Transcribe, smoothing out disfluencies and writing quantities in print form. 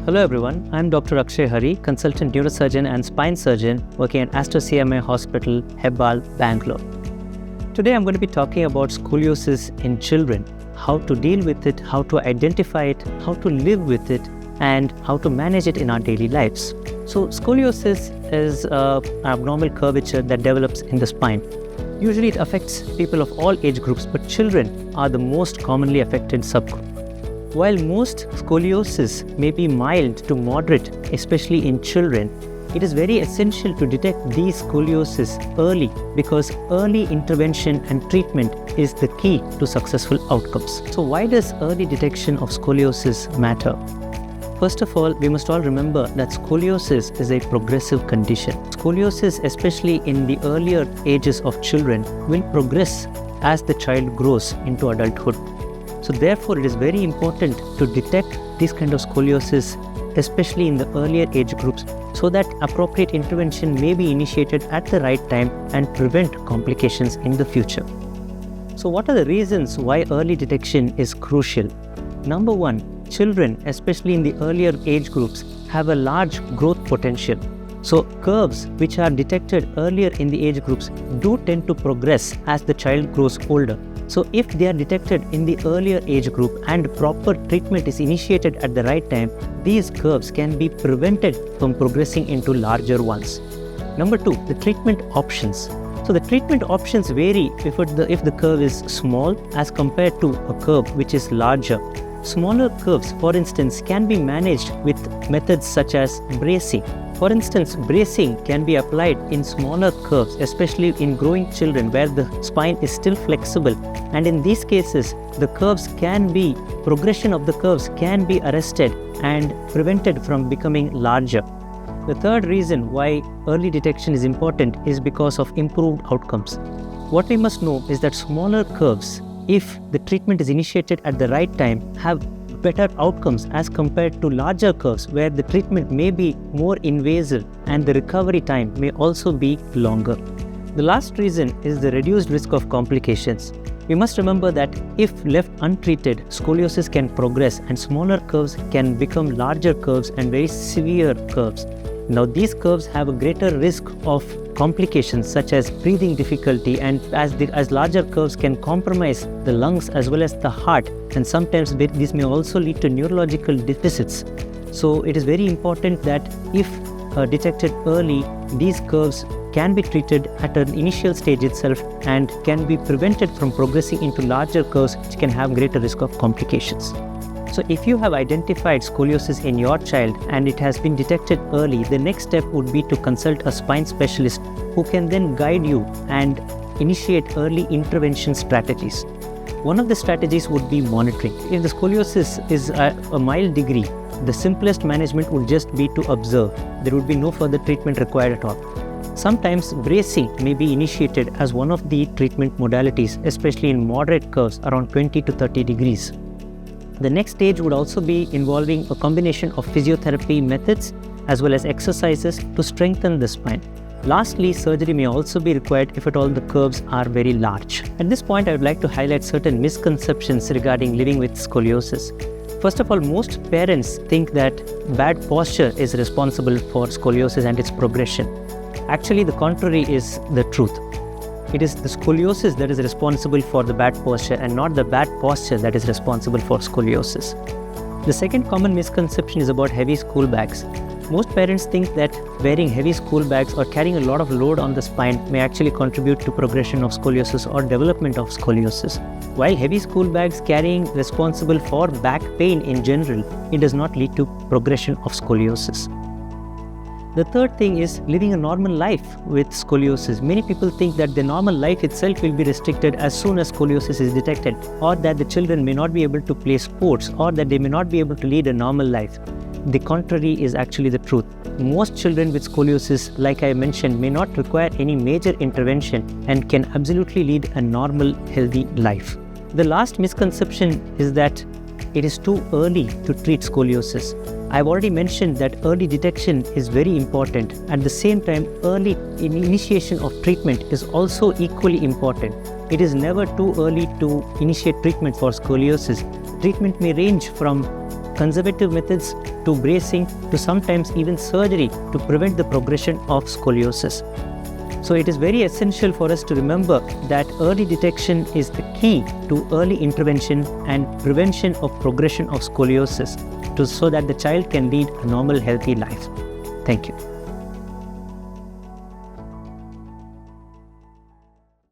Hello everyone, I'm Dr. Akshay Hari, consultant neurosurgeon and spine surgeon working at Aster CMI Hospital, Hebbal, Bangalore. Today I'm going to be talking about scoliosis in children, how to deal with it, how to identify it, how to live with it, and how to manage it in our daily lives. So scoliosis is an abnormal curvature that develops in the spine. Usually it affects people of all age groups, but children are the most commonly affected subgroup. While most scoliosis may be mild to moderate, especially in children, it is very essential to detect these scoliosis early because early intervention and treatment is the key to successful outcomes. So why does early detection of scoliosis matter? First of all, we must all remember that scoliosis is a progressive condition. Scoliosis, especially in the earlier ages of children, will progress as the child grows into adulthood. So therefore, it is very important to detect this kind of scoliosis, especially in the earlier age groups, so that appropriate intervention may be initiated at the right time and prevent complications in the future. So what are the reasons why early detection is crucial? Number one, children, especially in the earlier age groups, have a large growth potential. So curves which are detected earlier in the age groups do tend to progress as the child grows older. So if they are detected in the earlier age group and proper treatment is initiated at the right time, these curves can be prevented from progressing into larger ones. Number two, the treatment options. So the treatment options vary if the curve is small as compared to a curve which is larger. Smaller curves, for instance, can be managed with methods such as bracing. For instance, bracing can be applied in smaller curves, especially in growing children where the spine is still flexible. And in these cases, progression of the curves can be arrested and prevented from becoming larger. The third reason why early detection is important is because of improved outcomes. What we must know is that smaller curves, if the treatment is initiated at the right time, have better outcomes as compared to larger curves where the treatment may be more invasive and the recovery time may also be longer. The last reason is the reduced risk of complications. We must remember that if left untreated, scoliosis can progress and smaller curves can become larger curves and very severe curves. Now these curves have a greater risk of complications such as breathing difficulty, and as larger curves can compromise the lungs as well as the heart, and sometimes this may also lead to neurological deficits. So it is very important that if detected early, these curves can be treated at an initial stage itself and can be prevented from progressing into larger curves which can have greater risk of complications. So if you have identified scoliosis in your child and it has been detected early, the next step would be to consult a spine specialist who can then guide you and initiate early intervention strategies. One of the strategies would be monitoring. If the scoliosis is at a mild degree, the simplest management would just be to observe. There would be no further treatment required at all. Sometimes bracing may be initiated as one of the treatment modalities, especially in moderate curves around 20 to 30 degrees. The next stage would also be involving a combination of physiotherapy methods as well as exercises to strengthen the spine. Lastly, surgery may also be required if at all the curves are very large. At this point, I would like to highlight certain misconceptions regarding living with scoliosis. First of all, most parents think that bad posture is responsible for scoliosis and its progression. Actually, the contrary is the truth. It is the scoliosis that is responsible for the bad posture and not the bad posture that is responsible for scoliosis. The second common misconception is about heavy school bags. Most parents think that wearing heavy school bags or carrying a lot of load on the spine may actually contribute to progression of scoliosis or development of scoliosis. While heavy school bags carrying responsible for back pain in general, it does not lead to progression of scoliosis. The third thing is living a normal life with scoliosis. Many people think that the normal life itself will be restricted as soon as scoliosis is detected, or that the children may not be able to play sports, or that they may not be able to lead a normal life. The contrary is actually the truth. Most children with scoliosis, like I mentioned, may not require any major intervention and can absolutely lead a normal, healthy life. The last misconception is that it is too early to treat scoliosis. I've already mentioned that early detection is very important. At the same time, early initiation of treatment is also equally important. It is never too early to initiate treatment for scoliosis. Treatment may range from conservative methods to bracing to sometimes even surgery to prevent the progression of scoliosis. So it is very essential for us to remember that early detection is the key to early intervention and prevention of progression of scoliosis so that the child can lead a normal, healthy life. Thank you.